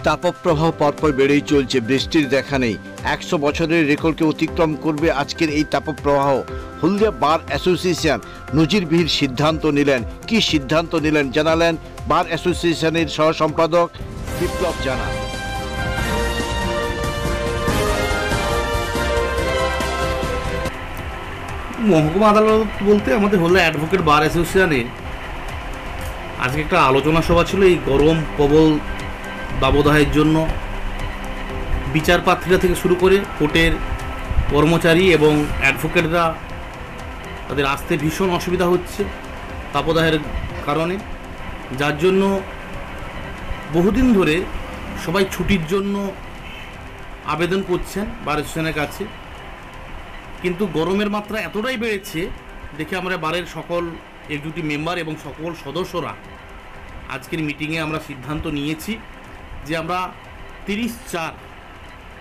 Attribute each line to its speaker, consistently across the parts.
Speaker 1: তাপপ্রবাহ পরপর বেড়েই চলছে, বৃষ্টির দেখা নেই। 100 বছরের রেকর্ডকে অতিক্রম করবে আজকের এই তাপপ্রবাহ। হলদিয়া বার অ্যাসোসিয়েশন নজিরবিহীন সিদ্ধান্ত নিলেন। কি সিদ্ধান্ত নিলেন জানালেন বার অ্যাসোসিয়েশনের সহ সম্পাদক বিপ্লব জানা।
Speaker 2: মহকুমা আদালত বলতে আমাদের হলদিয়া অ্যাডভোকেট বার অ্যাসোসিয়েশনে আজকে একটা আলোচনা সভা ছিল। এই গরম প্রবল দাবদাহের জন্য বিচারপ্রার্থীরা থেকে শুরু করে কোর্টের কর্মচারী এবং অ্যাডভোকেটরা তাদের আসতে ভীষণ অসুবিধা হচ্ছে তাপদাহের কারণে, যার জন্য বহুদিন ধরে সবাই ছুটির জন্য আবেদন করছেন বার অ্যাসোসিয়েশনের কাছে। কিন্তু গরমের মাত্রা এতটাই বেড়েছে দেখে আমরা বারের সকল এক্সিকিউটিভ মেম্বার এবং সকল সদস্যরা আজকের মিটিংয়ে আমরা সিদ্ধান্ত নিয়েছি যে আমরা 30/4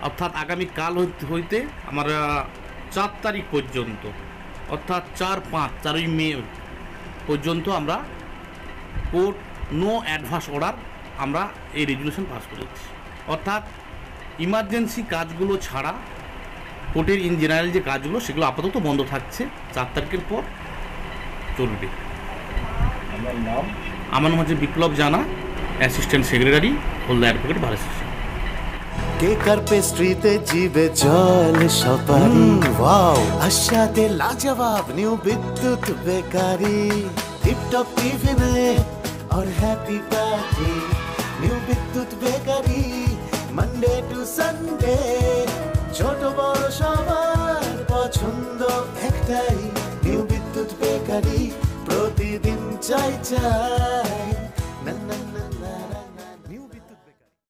Speaker 2: অর্থাৎ আগামীকাল হইতে আমরা 4 তারিখ পর্যন্ত অর্থাৎ 4 মে পর্যন্ত আমরা কোর্ট নো অ্যাডভান্স অর্ডার আমরা এই রেজুলেশন পাস করেছি। অর্থাৎ ইমার্জেন্সি কাজগুলো ছাড়া কোর্টের ইন জেনারেল যে কাজগুলো সেগুলো আপাতত বন্ধ থাকছে, 4 তারিখের পর চলবে। আমার নাম হচ্ছে বিপ্লব জানা, অ্যাসিস্ট্যান্ট সেক্রেটারি হলদিয়া অ্যাডভোকেট বার অ্যাসোসিয়েশন।
Speaker 3: কেকার পেস্ট্রিতে জিবে জল সপারি, ওয়াও আশাতে লাজবাব নিউ বিদ্যুৎ বেকারি, টিপটপ টিফিনে और हैप्पी पार्टी নিউ বিদ্যুৎ বেকারি, মানডে টু সানডে ছোট বড় সবার পছন্দ একটাই, নিউ বিদ্যুৎ বেকারি প্রতিদিন চাই চাই না না।